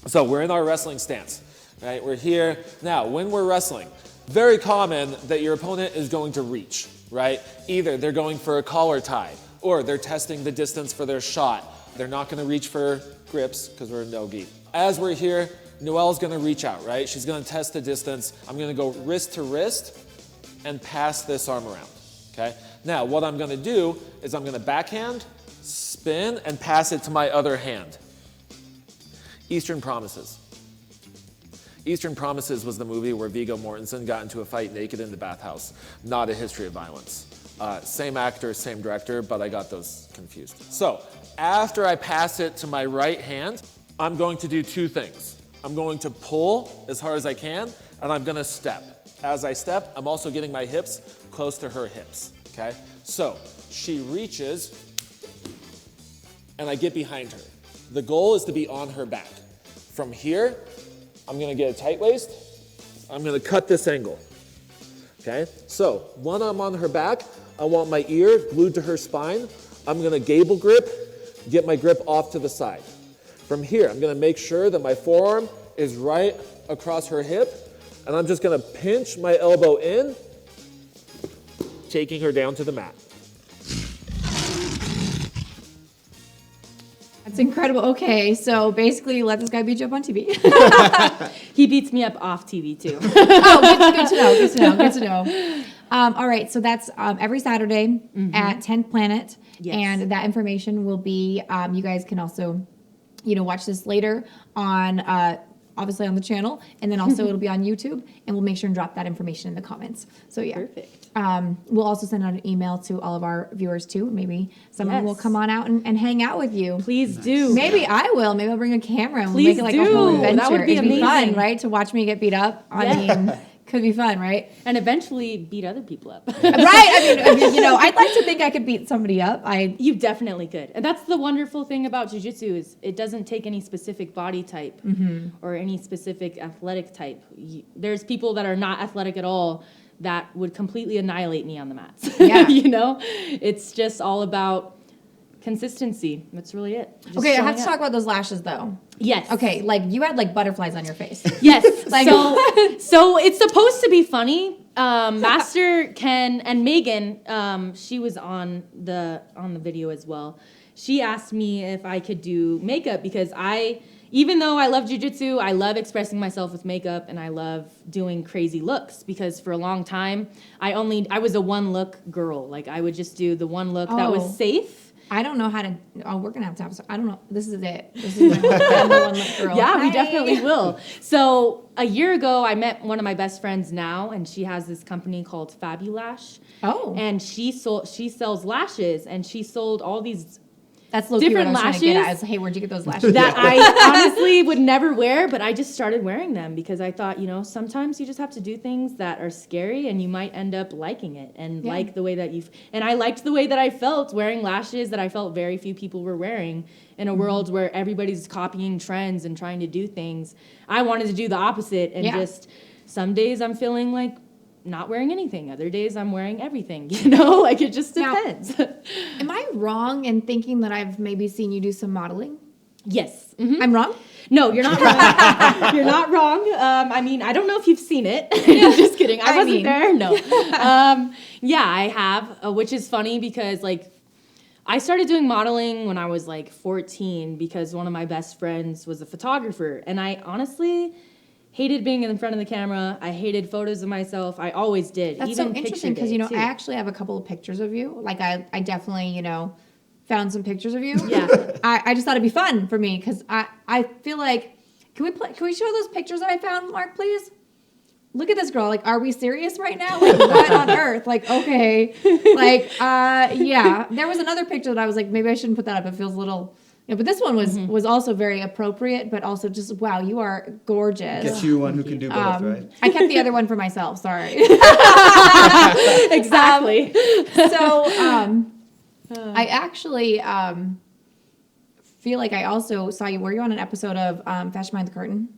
So we're in our wrestling stance, right? We're here. Now, when we're wrestling, very common that your opponent is going to reach, right? Either they're going for a collar tie or they're testing the distance for their shot. They're not gonna reach for grips because we're in no-gi. As we're here, Noelle's gonna reach out, right? She's gonna test the distance. I'm gonna go wrist to wrist and pass this arm around, okay? Now, what I'm gonna do is I'm gonna backhand, spin, and pass it to my other hand. Eastern promises. Eastern Promises was the movie where Viggo Mortensen got into a fight naked in the bathhouse, not A History of Violence. Same actor, same director, but I got those confused. So, after I pass it to my right hand, I'm going to do two things. I'm going to pull as hard as I can, and I'm gonna step. As I step, I'm also getting my hips close to her hips, okay? So, she reaches, and I get behind her. The goal is to be on her back. From here, I'm gonna get a tight waist. I'm gonna cut this angle, okay? So, when I'm on her back, I want my ear glued to her spine. I'm gonna gable grip, get my grip off to the side. From here, I'm gonna make sure that my forearm is right across her hip, and I'm just gonna pinch my elbow in, taking her down to the mat. That's incredible. Okay, so basically, you let this guy beat you up on TV. He beats me up off TV too. Oh, good to know. Good to know. Good to know. All right, so that's every Saturday at 10th Planet, Yes. and that information will be. You guys can also, watch this later on, obviously on the channel, and then also it'll be on YouTube, and we'll make sure and drop that information in the comments. So yeah, Perfect. We'll also send out an email to all of our viewers too. Maybe someone will Yes. come on out and hang out with you. Please do. Maybe I will. Maybe I'll bring a camera and we'll Please make it like do. a whole adventure. That would be It'd be fun, amazing. right? To watch me get beat up. I mean, could be fun, right? And eventually beat other people up. Right? I mean, I'd like to think I could beat somebody up. You definitely could. And that's the wonderful thing about jiu-jitsu is it doesn't take any specific body type or any specific athletic type. There's people that are not athletic at all that would completely annihilate me on the mats. Yeah. It's just all about consistency. That's really it. Just Okay, I showing have to up. talk about those lashes though. Yes. Okay, like you had like butterflies on your face. Yes. Like- so it's supposed to be funny. Master Ken and Megan, she was on the video as well. She asked me if I could do makeup because even though I love jiu-jitsu, I love expressing myself with makeup and I love doing crazy looks because for a long time I was a one look girl. Like I would just do the one look that Oh. was safe. I don't know how to. Oh, we're gonna have to have. I don't know. This is it. This is my I'm the one look girl. Yeah, we Hi. definitely will. So a year ago, I met one of my best friends now, and she has this company called Fabulash. Oh, And she sells lashes, and she sold all these that's low-key what I different was trying to get at. lashes Is, hey, where'd you get those lashes? that I honestly would never wear, but I just started wearing them because I thought, sometimes you just have to do things that are scary and you might end up liking it and Yeah. like the way that and I liked the way that I felt wearing lashes that I felt very few people were wearing in a world where everybody's copying trends and trying to do things. I wanted to do the opposite and Yeah. just some days I'm feeling like not wearing anything. Other days I'm wearing everything, like it just Now- depends. Am I wrong in thinking that I've maybe seen you do some modeling? Yes. Mhm. I'm wrong. No, you're not wrong. You're not wrong. I don't know if you've seen it. Just kidding. I wasn't mean. there. No. Yeah, I have, which is funny because I started doing modeling when I was 14 because one of my best friends was a photographer, and I honestly hated being in front of the camera. I hated photos of myself. I always did. That's even so interesting picture because day, I too. actually have a couple of pictures of you. Like I definitely found some pictures of you. Yeah. I just thought it'd be fun for me because I feel like can we show those pictures that I found, Mark, please? Look at this girl. Like, are we serious right now? Like, what on earth? Like, okay. Like, yeah. There was another picture that I was like, maybe I shouldn't put that up. It feels a little. But this one was also very appropriate, but also just wow, you are gorgeous. Get you one who can do both, right? I kept the other one for myself. Sorry. Exactly. So I actually feel like I also saw you. Were you on an episode of Fashion Behind the Curtain?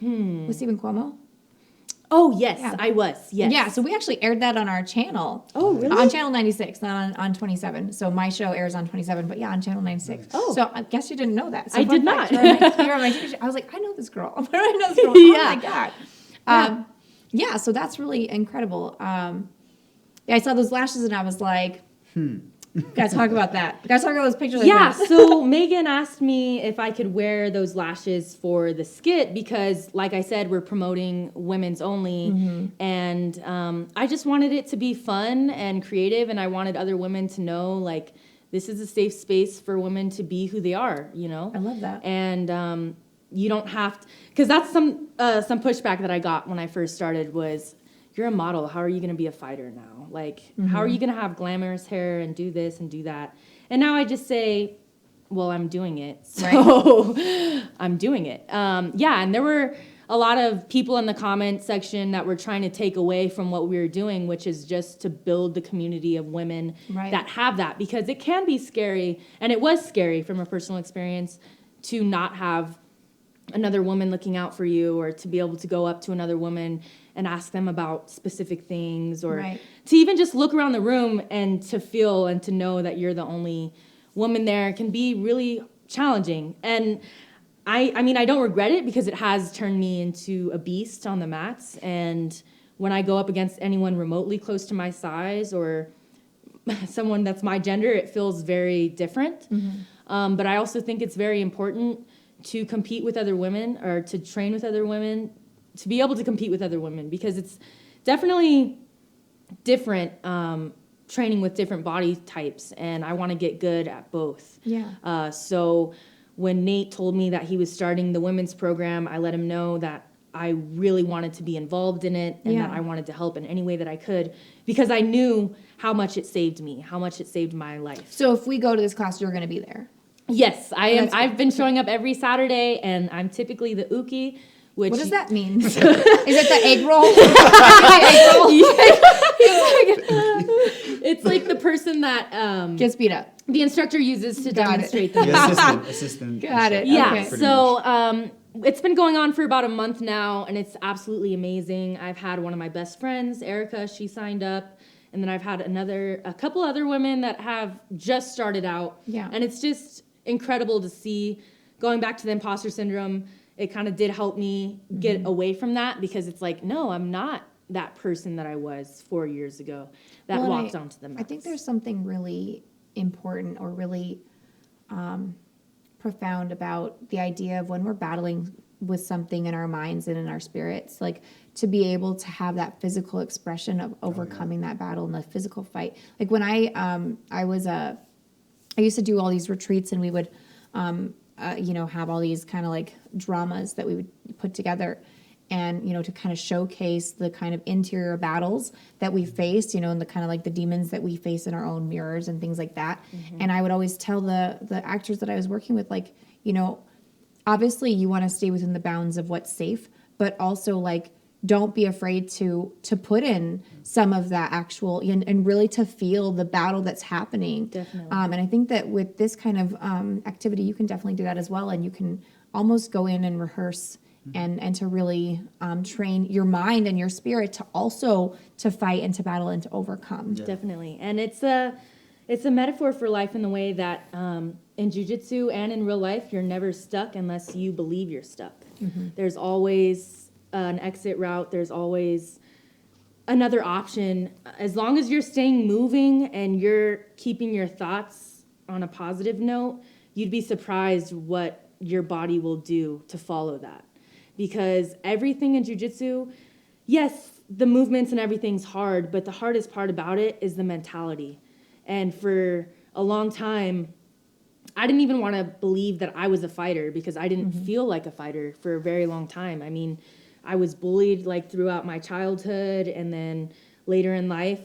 With Stephen Cuomo? Oh, yes, Yeah. I was. Yes. Yeah, so we actually aired that on our channel. Oh, really? On channel 96, not on 27. So my show airs on 27, but yeah, on channel 96. Oh. So I guess you didn't know that. So I fun did fact, not. You're on my TV show. I was like, I know this girl. Where do I know this girl? Oh Yeah. my God. Yeah, so that's really incredible. Yeah, I saw those lashes and I was like, gotta talk about that. Gotta talk about those pictures. I Yeah, found. so Megan asked me if I could wear those lashes for the skit because, like I said, we're promoting women's only. And I just wanted it to be fun and creative, and I wanted other women to know, this is a safe space for women to be who they are, I love that. And You don't have to, because that's some pushback that I got when I first started was, you're a model. How are you going to be a fighter now? Like, how are you going to have glamorous hair and do this and do that? And now I just say, well, I'm doing it. So I'm doing it. Yeah, and there were a lot of people in the comment section that were trying to take away from what we were doing, which is just to build the community of women that have that. Because it can be scary, and it was scary from a personal experience, to not have another woman looking out for you, or to be able to go up to another woman and ask them about specific things, or to even just look around the room and to feel and to know that you're the only woman there can be really challenging. And I mean, I don't regret it, because it has turned me into a beast on the mats. And when I go up against anyone remotely close to my size or someone that's my gender, it feels very different. But I also think it's very important to compete with other women, or to train with other women, to be able to compete with other women, because it's definitely different training with different body types, and I want to get good at both. So when Nate told me that he was starting the women's program, I let him know that I really wanted to be involved in it, and that I wanted to help in any way that I could, because I knew how much it saved me, how much it saved my life. So if we go to this class, you're going to be there? Yes, I am. I've been showing up every Saturday, and I'm typically the uki. Which, what does that mean? Is it the egg roll? It's like the person that gets beat up. The instructor uses to demonstrate the assistant. Got it. Yeah. Okay. So it's been going on for about a month now, and it's absolutely amazing. I've had one of my best friends, Erica. She signed up, and then I've had a couple other women that have just started out. Yeah. And it's just incredible to see. Going back to the imposter syndrome, it kind of did help me get away from that, because it's like, no, I'm not that person that I was 4 years ago that walked onto the mats. I think there's something really important, or really profound, about the idea of when we're battling with something in our minds and in our spirits, like to be able to have that physical expression of overcoming that battle in the physical fight. Like when I used to do all these retreats, and we would have all these kind of like dramas that we would put together, and, to kind of showcase the kind of interior battles that we faced, and the kind of like the demons that we face in our own mirrors and things like that. And I would always tell the actors that I was working with, like, obviously you want to stay within the bounds of what's safe, but also like, don't be afraid to put in some of that actual, and really to feel the battle that's happening. Definitely. And I think that with this kind of activity, you can definitely do that as well. And you can almost go in and rehearse and to really train your mind and your spirit to also to fight and to battle and to overcome. Definitely. And it's a metaphor for life, in the way that in jiu-jitsu and in real life, you're never stuck unless you believe you're stuck. There's always an exit route. There's always another option. As long as you're staying moving and you're keeping your thoughts on a positive note, you'd be surprised what your body will do to follow that. Because everything in jiu-jitsu, yes, the movements and everything's hard, but the hardest part about it is the mentality. And for a long time, I didn't even want to believe that I was a fighter, because I didn't feel like a fighter for a very long time. I mean, I was bullied like throughout my childhood, and then later in life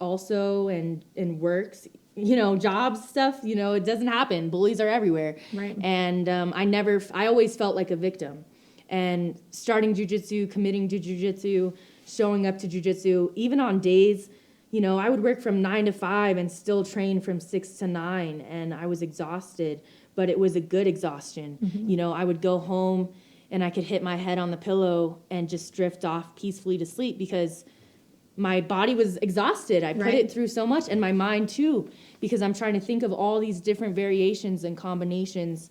also, and in works, jobs stuff, it doesn't happen. Bullies are everywhere. Right. And I always felt like a victim. And starting jiu-jitsu, committing to jiu-jitsu, showing up to jiu-jitsu, even on days, I would work from 9 to 5 and still train from 6 to 9, and I was exhausted, but it was a good exhaustion. I would go home and I could hit my head on the pillow and just drift off peacefully to sleep, because my body was exhausted. I put it through so much, and my mind too, because I'm trying to think of all these different variations and combinations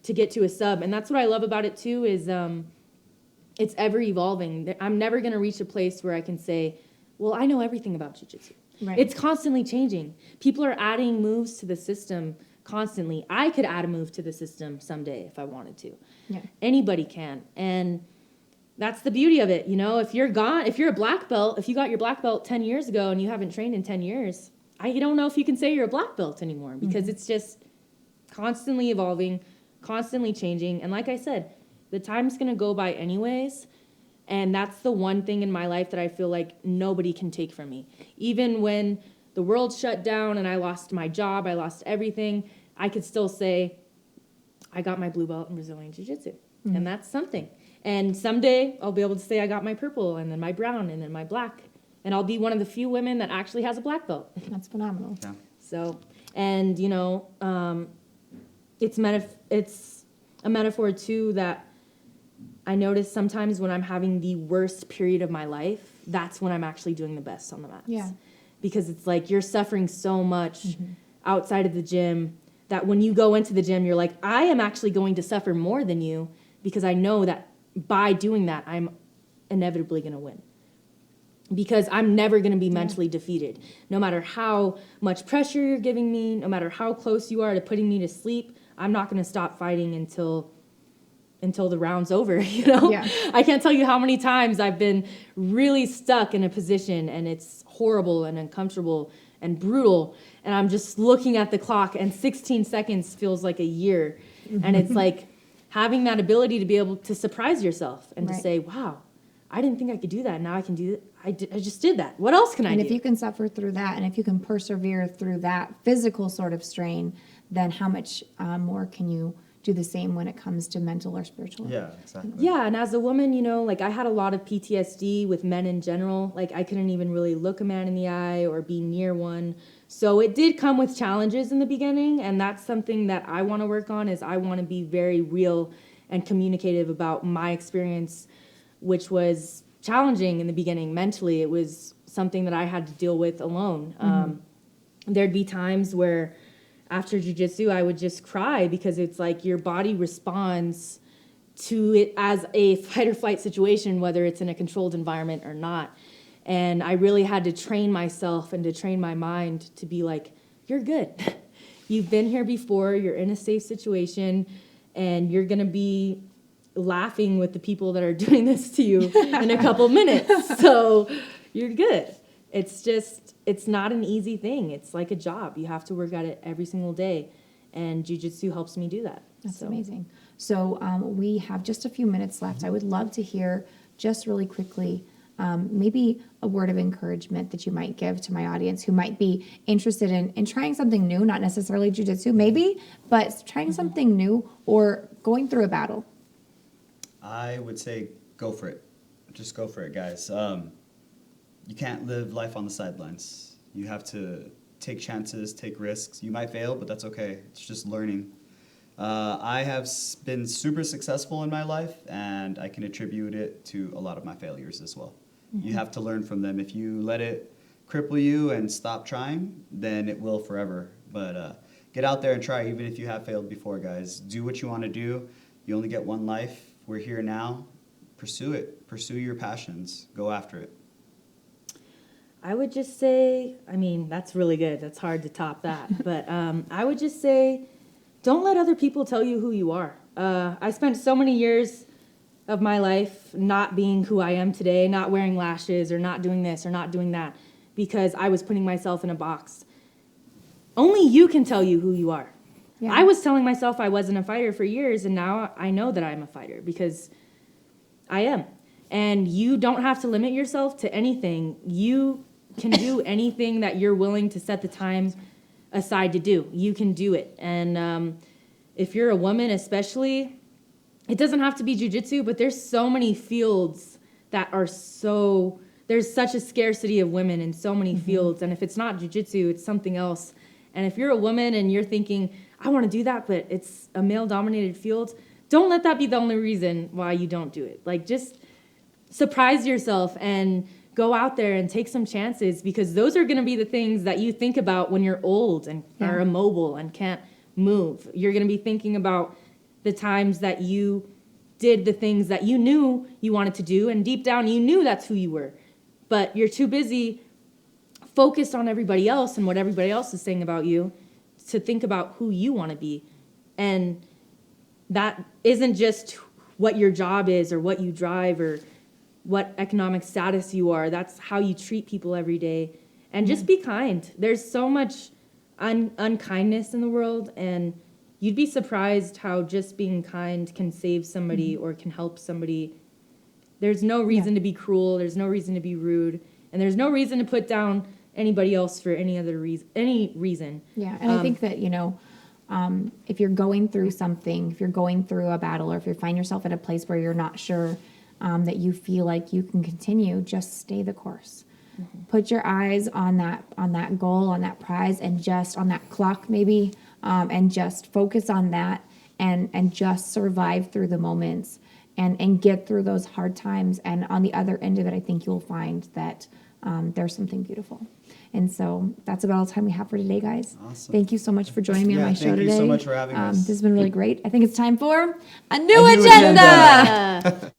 to get to a sub. And that's what I love about it too, is it's ever evolving. I'm never going to reach a place where I can say, well, I know everything about jiu-jitsu. It's constantly changing. People are adding moves to the system constantly. I could add a move to the system someday if I wanted to. Anybody can. And that's the beauty of it. If you're a black belt, if you got your black belt 10 years ago and you haven't trained in 10 years, I don't know if you can say you're a black belt anymore, because it's just constantly evolving, constantly changing. And like I said, the time's going to go by anyways. And that's the one thing in my life that I feel like nobody can take from me. Even when the world shut down and I lost my job, I lost everything, I could still say, I got my blue belt in Brazilian Jiu-Jitsu. And that's something. And someday I'll be able to say I got my purple and then my brown and then my black. And I'll be one of the few women that actually has a black belt. That's phenomenal. Yeah. So, and you know, it's a metaphor too that I notice sometimes when I'm having the worst period of my life, that's when I'm actually doing the best on the mats. Yeah. Because it's like you're suffering so much outside of the gym that when you go into the gym, you're like, I am actually going to suffer more than you because I know that by doing that, I'm inevitably going to win. Because I'm never going to be mentally defeated. No matter how much pressure you're giving me, no matter how close you are to putting me to sleep, I'm not going to stop fighting until the round's over, you know? Yeah. I can't tell you how many times I've been really stuck in a position and it's horrible and uncomfortable and brutal. And I'm just looking at the clock and 16 seconds feels like a year. And it's like having that ability to be able to surprise yourself and to say, wow, I didn't think I could do that. Now I can do it. I just did that. What else can I do? And if you can suffer through that, and if you can persevere through that physical sort of strain, then how much more can you do the same when it comes to mental or spiritual? Yeah, exactly. Yeah, and as a woman, you know, like I had a lot of PTSD with men in general. Like I couldn't even really look a man in the eye or be near one. So it did come with challenges in the beginning, and that's something that I want to work on is I want to be very real and communicative about my experience, which was challenging in the beginning mentally. It was something that I had to deal with alone. There'd be times where after jiu-jitsu, I would just cry because it's like your body responds to it as a fight or flight situation, whether it's in a controlled environment or not. And I really had to train myself and to train my mind to be like, you're good. You've been here before, you're in a safe situation, and you're gonna be laughing with the people that are doing this to you in a couple minutes. So you're good. It's not an easy thing. It's like a job. You have to work at it every single day. And jiu-jitsu helps me do that. That's amazing. So we have just a few minutes left. I would love to hear just really quickly maybe a word of encouragement that you might give to my audience who might be interested in trying something new, not necessarily jiu-jitsu maybe, but trying something new or going through a battle. I would say go for it. Just go for it, guys. You can't live life on the sidelines. You have to take chances, take risks. You might fail, but that's okay. It's just learning. I have been super successful in my life, and I can attribute it to a lot of my failures as well. You have to learn from them. If you let it cripple you and stop trying, then it will forever. But get out there and try, even if you have failed before, guys. Do what you want to do. You only get one life. We're here now. Pursue it. Pursue your passions. Go after it. I would just say, I mean, that's really good. That's hard to top that. But I would just say, don't let other people tell you who you are. I spent so many years of my life not being who I am today, not wearing lashes or not doing this or not doing that because I was putting myself in a box. Only you can tell you who you are. Yeah. I was telling myself I wasn't a fighter for years, and now I know that I'm a fighter because I am. And you don't have to limit yourself to anything. You can do anything that you're willing to set the time aside to do. You can do it. And if you're a woman especially, it doesn't have to be jiu-jitsu, but there's so many fields that are there's such a scarcity of women in so many fields. And if it's not jiu-jitsu, it's something else. And if you're a woman and you're thinking, I want to do that, but it's a male-dominated field, don't let that be the only reason why you don't do it. Like, just surprise yourself and go out there and take some chances, because those are going to be the things that you think about when you're old and are immobile and can't move. You're going to be thinking about the times that you did the things that you knew you wanted to do, and deep down you knew that's who you were. But you're too busy focused on everybody else and what everybody else is saying about you to think about who you want to be. And that isn't just what your job is or what you drive or what economic status you are. That's how you treat people every day. And just be kind. There's so much unkindness in the world, and you'd be surprised how just being kind can save somebody or can help somebody. There's no reason to be cruel. There's no reason to be rude. And there's no reason to put down anybody else for any reason. Yeah, and I think that, if you're going through something, if you're going through a battle, or if you find yourself at a place where you're not sure that you feel like you can continue, just stay the course. Put your eyes on that goal, on that prize, and just on that clock maybe, and just focus on that and just survive through the moments and get through those hard times. And on the other end of it, I think you'll find that there's something beautiful. And so that's about all the time we have for today, guys. Awesome. Thank you so much for joining me on my show today. Thank you so much for having us. This has been really great. I think it's time for a new agenda.